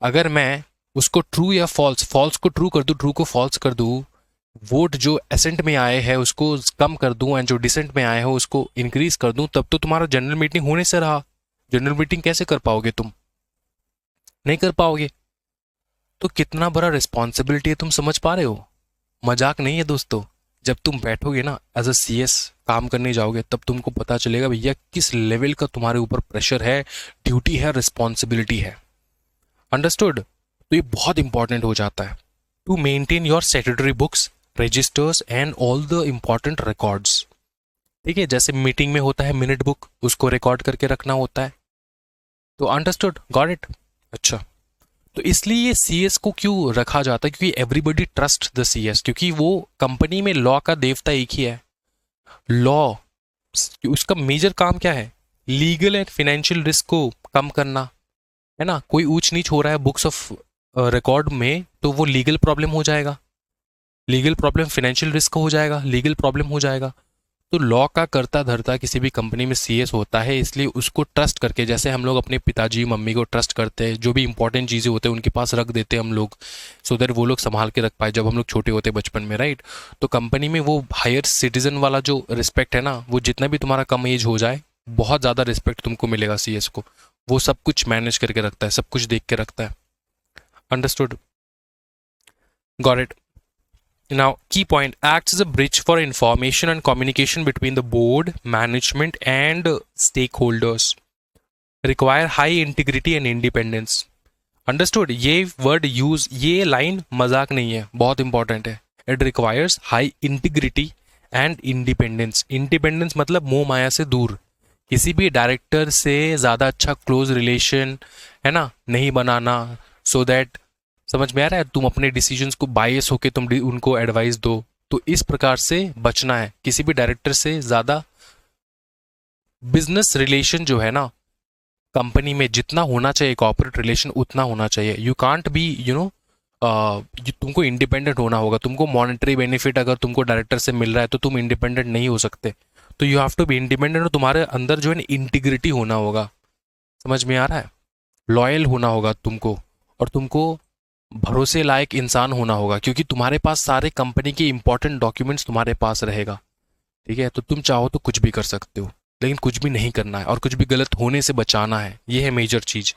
अगर मैं उसको ट्रू या फॉल्स, फॉल्स को ट्रू कर दूं, ट्रू को फॉल्स कर दूं, वोट जो एसेंट में आए हैं उसको कम कर दूं एंड जो डिसेंट में आए हैं उसको इंक्रीज कर दूं, तब तो तुम्हारा जनरल मीटिंग होने से रहा। जनरल मीटिंग कैसे कर पाओगे? तुम नहीं कर पाओगे। तो कितना बड़ा रिस्पॉन्सिबिलिटी है, तुम समझ पा रहे हो? मजाक नहीं है दोस्तों। जब तुम बैठोगे ना एज अ सीएस काम करने जाओगे, तब तुमको पता चलेगा भैया किस लेवल का तुम्हारे ऊपर प्रेशर है, ड्यूटी है, रिस्पॉन्सिबिलिटी है। अंडरस्टूड? तो ये बहुत इंपॉर्टेंट हो जाता है to maintain your statutory books, registers and all the important records. ठीक है, जैसे मीटिंग में होता है मिनट बुक, उसको रिकॉर्ड करके रखना होता है। तो अंडरस्टूड, गॉट इट। अच्छा, तो इसलिए ये सीएस को क्यों रखा जाता है? क्योंकि एवरीबडी ट्रस्ट द सीएस, क्योंकि वो कंपनी में लॉ का देवता एक ही है। लॉ, उसका मेजर काम क्या है? लीगल एंड फाइनेंशियल रिस्क को कम करना, है ना। कोई ऊंच नीच हो रहा है बुक्स ऑफ रिकॉर्ड में, तो वो लीगल प्रॉब्लम हो जाएगा, लीगल प्रॉब्लम, फाइनेंशियल रिस्क हो जाएगा, लीगल प्रॉब्लम हो जाएगा। तो लॉ का करता धरता किसी भी कंपनी में सीएस होता है, इसलिए उसको ट्रस्ट करके, जैसे हम लोग अपने पिताजी मम्मी को ट्रस्ट करते हैं, जो भी इंपॉर्टेंट चीज़ें होते हैं उनके पास रख देते हैं हम लोग, सो दैट वो लोग संभाल के रख पाए जब हम लोग छोटे होते हैं बचपन में, राइट। तो कंपनी में वो हायर सिटीजन वाला जो रिस्पेक्ट है ना, वो जितना भी तुम्हारा कम एज हो जाए, बहुत ज़्यादा रिस्पेक्ट तुमको मिलेगा सीएस को। वो सब कुछ मैनेज करके रखता है, सब कुछ देख के रखता है। Understood, got it. Now, key point, acts as a bridge for information and communication between the board, management, and stakeholders. Require high integrity and independence. Understood? ये word use, ये line मजाक नहीं है, बहुत important है. It requires high integrity and independence. Independence मतलब मोह माया से दूर, किसी भी डायरेक्टर से ज़्यादा अच्छा क्लोज रिलेशन, है ना, नहीं बनाना, so that, समझ में आ रहा है, तुम अपने डिसीजंस को बायस होके तुम उनको एडवाइस दो। तो इस प्रकार से बचना है, किसी भी डायरेक्टर से ज़्यादा बिजनेस रिलेशन जो है ना कंपनी में जितना होना चाहिए, कॉर्पोरेट रिलेशन उतना होना चाहिए। यू कांट बी तुमको इंडिपेंडेंट होना होगा। तुमको मॉनेटरी बेनिफिट अगर तुमको डायरेक्टर से मिल रहा है तो तुम इंडिपेंडेंट नहीं हो सकते। तो you have to be independent, और तुम्हारे अंदर जो है ना इंटीग्रिटी होना होगा। समझ में आ रहा है? लॉयल होना होगा तुमको, और तुमको भरोसे लायक इंसान होना होगा, क्योंकि तुम्हारे पास सारे कंपनी के इंपॉर्टेंट डॉक्यूमेंट्स तुम्हारे पास रहेगा। ठीक है, तो तुम चाहो तो कुछ भी कर सकते हो, लेकिन कुछ भी नहीं करना है और कुछ भी गलत होने से बचाना है। ये है मेजर चीज।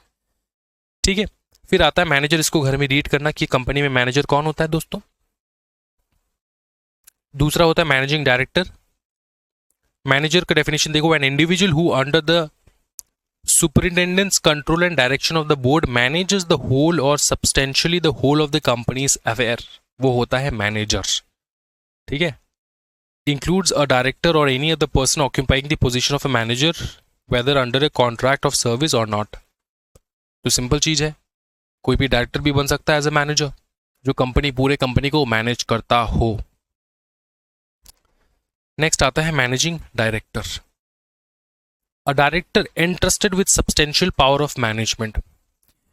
ठीक है, फिर आता है मैनेजर। इसको घर में रीड करना कि कंपनी में मैनेजर कौन होता है दोस्तों। दूसरा होता है मैनेजिंग डायरेक्टर। मैनेजर का डेफिनेशन देखो, an individual who under the superintendent's control and direction of the board manages the whole or substantially the whole of the company's affair. वो होता है मैनेजर। ठीक है, includes a director or any other person occupying the position of a manager whether under a contract of service or not. तो simple चीज है, कोई भी डायरेक्टर भी बन सकता है एज ए मैनेजर, जो कंपनी, पूरे कंपनी को मैनेज करता हो। नेक्स्ट आता है managing director. A director entrusted with substantial power of management.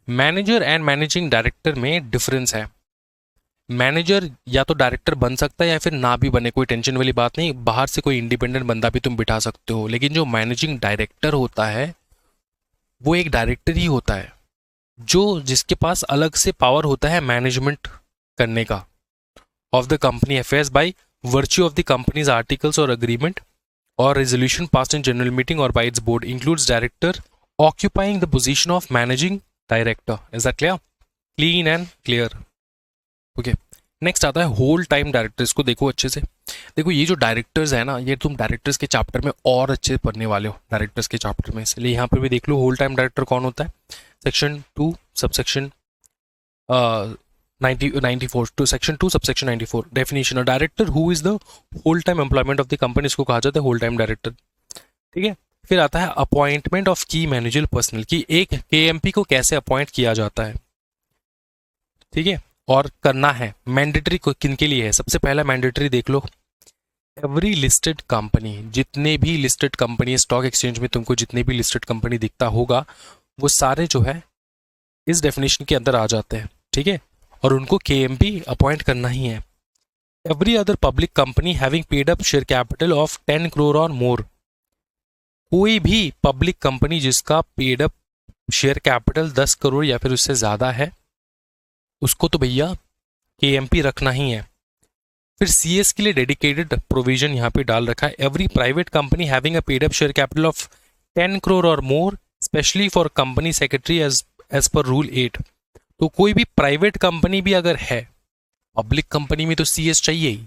Manager and managing director में डिफरेंस है। मैनेजर या तो डायरेक्टर बन सकता है या फिर ना भी बने, कोई टेंशन वाली बात नहीं, बाहर से कोई इंडिपेंडेंट बंदा भी तुम बिठा सकते हो। लेकिन जो मैनेजिंग डायरेक्टर होता है वो एक डायरेक्टर ही होता है, जो जिसके पास अलग से पावर होता है मैनेजमेंट करने का of the company affairs by virtue of the companies articles और agreement or resolution passed in general meeting or by its board, includes director occupying the position of managing director. Is that clear? Clean and clear. Okay. Next आता है whole time director. इसको देखो अच्छे से। देखो ये जो डायरेक्टर्स है ना, ये तुम डायरेक्टर्स के चैप्टर में और अच्छे पढ़ने वाले हो, डायरेक्टर्स के चैप्टर में, इसलिए यहाँ पर भी देख लो होल टाइम डायरेक्टर कौन होता है। Section 2 subsection 94 to section 2 subsection 94 definition, a director who is the whole time employment of the company, इसको कहा जाता है होल टाइम डायरेक्टर। ठीक है, फिर आता है अपॉइंटमेंट ऑफ की मैनेजर पर्सनल, कि एक केएमपी को कैसे अपॉइंट किया जाता है। ठीक है, और करना है मैंडेटरी किन के लिए है। सबसे पहला मैंडेटरी देख लो, एवरी लिस्टेड कंपनी, जितने भी लिस्टेड कंपनी स्टॉक एक्सचेंज में तुमको जितने भी लिस्टेड कंपनी दिखता होगा वो सारे जो है इस डेफिनेशन के अंदर आ जाते हैं। ठीक है, और उनको केएमपी अपॉइंट करना ही है। Every other public company having paid up share capital of 10 crore और मोर, कोई भी पब्लिक कंपनी जिसका paid up share capital 10 crore या फिर उससे ज्यादा है, उसको तो भैया केएमपी रखना ही है। फिर सीएस के लिए डेडिकेटेड प्रोविजन यहाँ पे डाल रखा है, every private company having a paid up share capital of 10 crore और more specially for company secretary as per rule 8। तो कोई भी प्राइवेट कंपनी भी अगर है, पब्लिक कंपनी में तो सीएस चाहिए ही,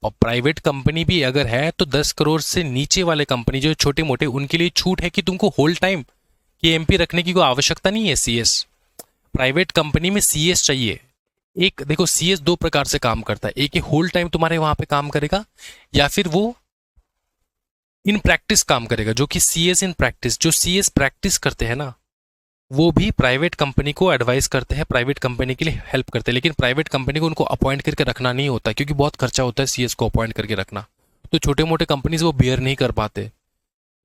और प्राइवेट कंपनी भी अगर है तो 10 करोड़ से नीचे वाले कंपनी जो छोटे मोटे, उनके लिए छूट है कि तुमको होल टाइम केएमपी रखने की कोई आवश्यकता नहीं है सीएस। प्राइवेट कंपनी में सीएस चाहिए। एक देखो सीएस दो प्रकार से काम करता है, एक होल टाइम तुम्हारे वहां पे काम करेगा या फिर वो इन प्रैक्टिस काम करेगा, जो कि सीएस इन प्रैक्टिस, जो सीएस प्रैक्टिस करते हैं ना वो भी प्राइवेट कंपनी को एडवाइस करते हैं, प्राइवेट कंपनी के लिए हेल्प करते हैं, लेकिन प्राइवेट कंपनी को उनको अपॉइंट करके रखना नहीं होता क्योंकि बहुत खर्चा होता है सीएस को अपॉइंट करके रखना, तो छोटे मोटे कंपनीज वो बियर नहीं कर पाते।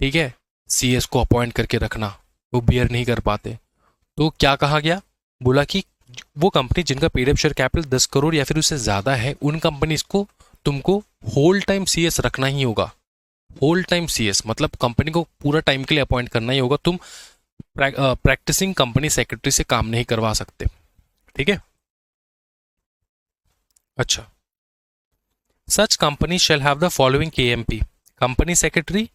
ठीक है, सीएस को अपॉइंट करके रखना वो बियर नहीं कर पाते। तो क्या कहा गया, बोला कि वो कंपनी जिनका paid up share capital 10 crore या फिर उससे ज्यादा है उन कंपनीज को तुमको होल टाइम सीएस रखना ही होगा। होल टाइम सीएस मतलब कंपनी को पूरा टाइम के लिए अपॉइंट करना ही होगा, तुम प्रैक्टिसिंग कंपनी सेक्रेटरी से काम नहीं करवा सकते। ठीक है, अच्छा, such company shall have the following KMP: company secretary,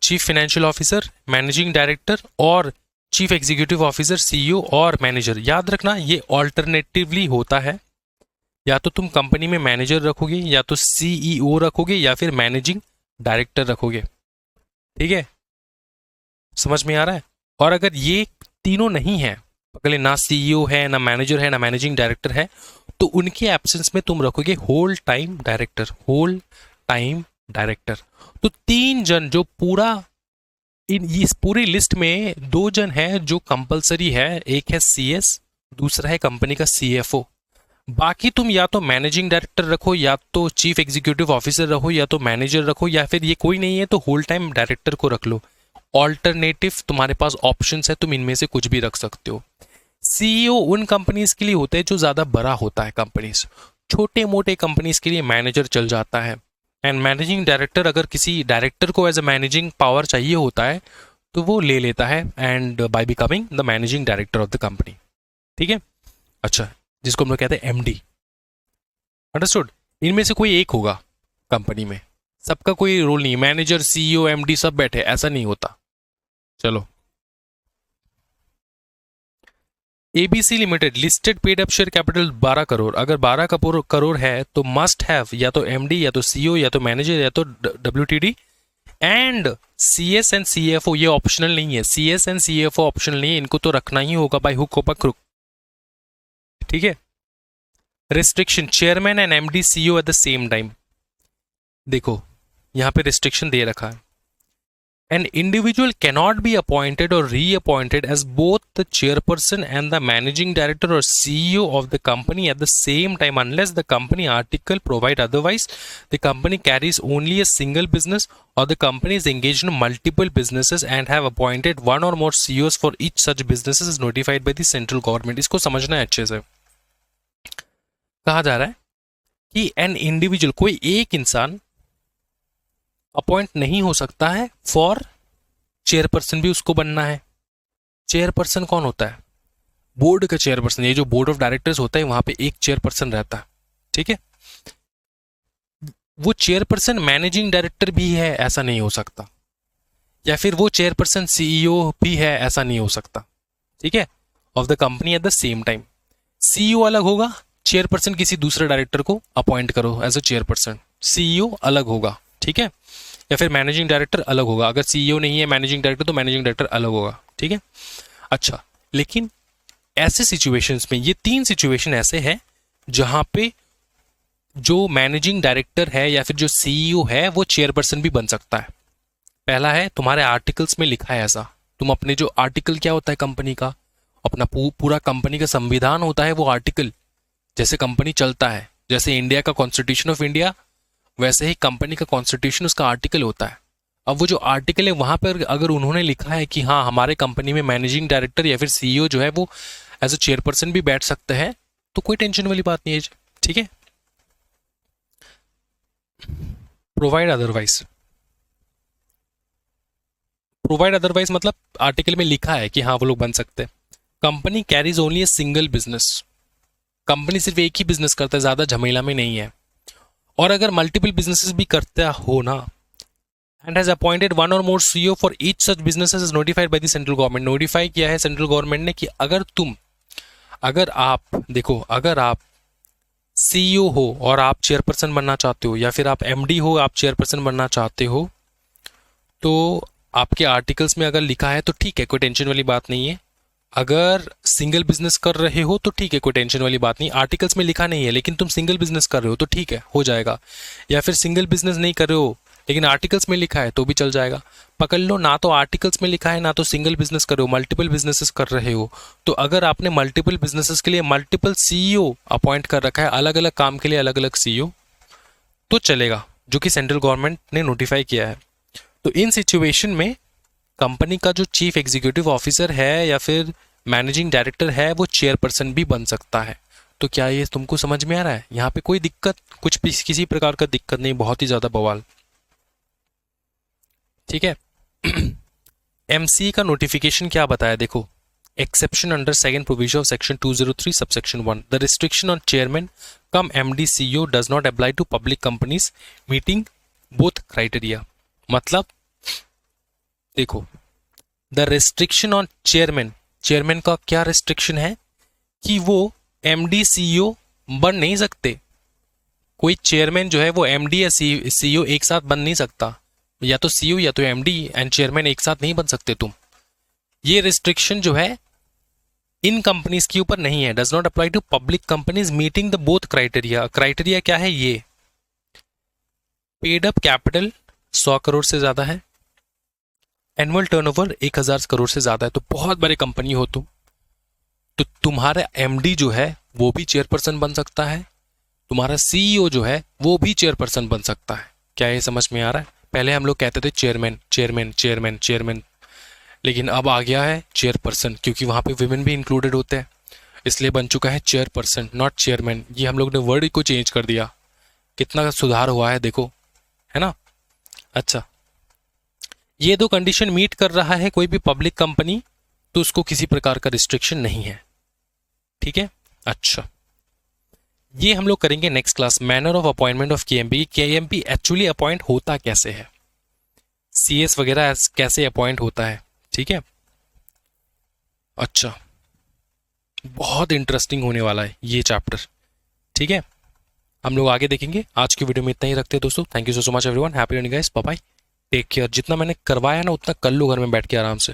chief financial officer, managing director और चीफ एग्जीक्यूटिव ऑफिसर, सीईओ और मैनेजर। याद रखना ये ऑल्टरनेटिवली होता है, या तो तुम कंपनी में मैनेजर रखोगे या तो सीईओ रखोगे या फिर मैनेजिंग डायरेक्टर रखोगे। ठीक है, समझ में आ रहा है? और अगर ये तीनों नहीं है, अगले ना सीईओ है ना मैनेजर है ना मैनेजिंग डायरेक्टर है, तो उनके एब्सेंस में तुम रखोगे whole time director. Whole time director. तो तीन जन जो पूरा इस पूरी लिस्ट में दो जन है जो कंपलसरी है, एक है सीएस, दूसरा है कंपनी का सीएफओ। बाकी तुम या तो मैनेजिंग डायरेक्टर रखो या तो चीफ एग्जीक्यूटिव ऑफिसर रखो या तो मैनेजर रखो, या फिर ये कोई नहीं है तो होल टाइम डायरेक्टर को रख लो। ऑल्टरनेटिव तुम्हारे पास ऑप्शंस है, तुम इनमें से कुछ भी रख सकते हो। सीईओ उन कंपनीज के लिए होते हैं जो ज्यादा बड़ा होता है कंपनीज, छोटे मोटे कंपनीज के लिए मैनेजर चल जाता है। एंड मैनेजिंग डायरेक्टर, अगर किसी डायरेक्टर को एज अ मैनेजिंग पावर चाहिए होता है तो वो ले लेता है and by becoming the managing director of the company. ठीक है, अच्छा, जिसको हम लोग कहते हैं एमडी। अंडरस्टूड? इनमें से कोई एक होगा कंपनी में, सबका कोई रोल नहीं, मैनेजर सीईओ एमडी सब बैठे, ऐसा नहीं होता। चलो, ABC limited listed paid up share capital 12 crore. अगर 12 करोड़ है तो मस्ट हैव या तो एमडी या तो सीईओ या तो मैनेजर या तो WTD and CS and CFO. ये ऑप्शनल नहीं है, सीएस एंड सीएफओ ऑप्शनल नहीं है, इनको तो रखना ही होगा बाय हुक और बाय क्रुक। ठीक है, restriction chairman and MD CEO at the same time. देखो यहां पे रिस्ट्रिक्शन दे रखा है, an individual cannot be appointed or reappointed as both the chairperson and the managing director or CEO of the company at the same time unless the company article provide otherwise. The company carries only a single business or the company is engaged in multiple businesses and have appointed one or more CEOs for each such businesses is notified by the central government. इसको समझना है अच्छे से। कहा जा रहा है कि an individual, कोई एक इंसान अपॉइंट नहीं हो सकता है फॉर चेयरपर्सन भी उसको बनना है। चेयरपर्सन कौन होता है? बोर्ड का चेयरपर्सन। ये जो बोर्ड ऑफ डायरेक्टर्स होता है वहां पे एक चेयरपर्सन रहता है। ठीक है, वो चेयरपर्सन मैनेजिंग डायरेक्टर भी है ऐसा नहीं हो सकता, या फिर वो चेयरपर्सन सीईओ भी है ऐसा नहीं हो सकता। ठीक है, of the company at the same time. CEO अलग होगा, चेयरपर्सन किसी दूसरे डायरेक्टर को अपॉइंट करो एज अ चेयरपर्सन, सीईओ अलग होगा। ठीक है, या फिर मैनेजिंग डायरेक्टर अलग होगा। अगर सीईओ नहीं है मैनेजिंग डायरेक्टर तो मैनेजिंग डायरेक्टर अलग होगा। ठीक है, अच्छा, लेकिन ऐसे सिचुएशंस में, ये तीन सिचुएशन ऐसे हैं जहां पे जो मैनेजिंग डायरेक्टर है या फिर जो सीईओ है वो चेयरपर्सन भी बन सकता है। पहला है, तुम्हारे आर्टिकल्स में लिखा है ऐसा, तुम अपने जो आर्टिकल क्या होता है कंपनी का, अपना पूरा कंपनी का संविधान होता है वो आर्टिकल, जैसे कंपनी चलता है, जैसे इंडिया का कॉन्स्टिट्यूशन ऑफ इंडिया वैसे ही कंपनी का कॉन्स्टिट्यूशन उसका आर्टिकल होता है। अब वो जो आर्टिकल है वहां पर अगर उन्होंने लिखा है कि हाँ हमारे कंपनी में मैनेजिंग डायरेक्टर या फिर सीईओ जो है वो एज अ चेयरपर्सन भी बैठ सकते हैं, तो कोई टेंशन वाली बात नहीं है। ठीक है, प्रोवाइड अदरवाइज। प्रोवाइड अदरवाइज मतलब आर्टिकल में लिखा है कि हाँ वो लोग बन सकते हैं। Company carries only a single business. Company सिर्फ एक ही बिजनेस करता है, ज्यादा झमेला में नहीं है। और अगर मल्टीपल बिजनेसेस भी करता हो ना, एंड हैज अपॉइंटेड वन और more CEO for each such businesses is notified by the central government. नोटिफाई किया है सेंट्रल गवर्नमेंट ने कि अगर आप सीईओ हो और आप चेयरपर्सन बनना चाहते हो, या फिर आप एमडी हो आप चेयरपर्सन बनना चाहते हो, तो आपके आर्टिकल्स में अगर लिखा है तो ठीक है, कोई टेंशन वाली बात नहीं है। अगर सिंगल बिजनेस कर रहे हो तो ठीक है, कोई टेंशन वाली बात नहीं, आर्टिकल्स में लिखा नहीं है, लेकिन तुम सिंगल बिजनेस कर रहे हो तो ठीक है, हो जाएगा। या फिर सिंगल बिजनेस नहीं कर रहे हो लेकिन आर्टिकल्स में लिखा है तो भी चल जाएगा। पकड़ लो, ना तो आर्टिकल्स में लिखा है ना तो सिंगल बिजनेस कर रहे हो, मल्टीपल बिजनेसेस कर रहे हो। तो अगर आपने मल्टीपल बिजनेसेस के लिए मल्टीपल सीईओ अपॉइंट कर रखा है, अलग अलग काम के लिए अलग अलग सीईओ, तो चलेगा, जो कि सेंट्रल गवर्नमेंट ने नोटिफाई किया है। तो इन सिचुएशन में कंपनी का जो चीफ एग्जीक्यूटिव ऑफिसर है या फिर मैनेजिंग डायरेक्टर है वो चेयरपर्सन भी बन सकता है। तो क्या ये तुमको समझ में आ रहा है? यहाँ पे कोई दिक्कत, कुछ भी किसी प्रकार का दिक्कत नहीं, बहुत ही ज्यादा बवाल। ठीक है। एमसी का नोटिफिकेशन क्या बताया देखो, exception under second proviso of section 203 subsection 1, the restriction on chairman cum MD CEO does not apply to public companies meeting both criteria. मतलब देखो, the restriction on chairman, chairman का क्या रेस्ट्रिक्शन है कि वो एमडी सीईओ बन नहीं सकते। कोई चेयरमैन जो है वो एमडी या सीईओ एक साथ बन नहीं सकता, या तो सीईओ या तो एमडी एंड चेयरमैन एक साथ नहीं बन सकते तुम। ये रिस्ट्रिक्शन जो है इन कंपनीज के ऊपर नहीं है, does not apply to public companies meeting the both criteria. Criteria क्या है? ये पेड अप कैपिटल 100 करोड़ से ज्यादा है, एनुअल टर्नओवर 1000 करोड़ से ज्यादा है, तो बहुत बड़े कंपनी हो तुम, तो तुम्हारा एमडी जो है वो भी चेयरपर्सन बन सकता है, तुम्हारा सीईओ जो है वो भी चेयरपर्सन बन सकता है। क्या ये समझ में आ रहा है? पहले हम लोग कहते थे चेयरमैन चेयरमैन चेयरमैन चेयरमैन, लेकिन अब आ गया है चेयरपर्सन, क्योंकि वहां पे विमेन भी इंक्लूडेड होते हैं, इसलिए बन चुका है चेयरपर्सन नॉट चेयरमैन। ये हम लोग ने वर्ड को चेंज कर दिया, कितना सुधार हुआ है देखो, है ना। अच्छा, ये दो कंडीशन मीट कर रहा है कोई भी पब्लिक कंपनी तो उसको किसी प्रकार का रिस्ट्रिक्शन नहीं है। ठीक है। अच्छा, ये हम लोग करेंगे next class, manner of appointment of KMP. KMP actually appoint होता कैसे है, सीएस वगैरह कैसे अपॉइंट होता है। ठीक है। अच्छा, बहुत इंटरेस्टिंग होने वाला है ये चैप्टर। ठीक है, हम लोग आगे देखेंगे। आज की वीडियो में इतना ही रखते हैं दोस्तों। Thank you so much everyone, happy learning guys, bye bye, take care. जितना मैंने करवाया ना उतना कर लो घर में बैठ के आराम से।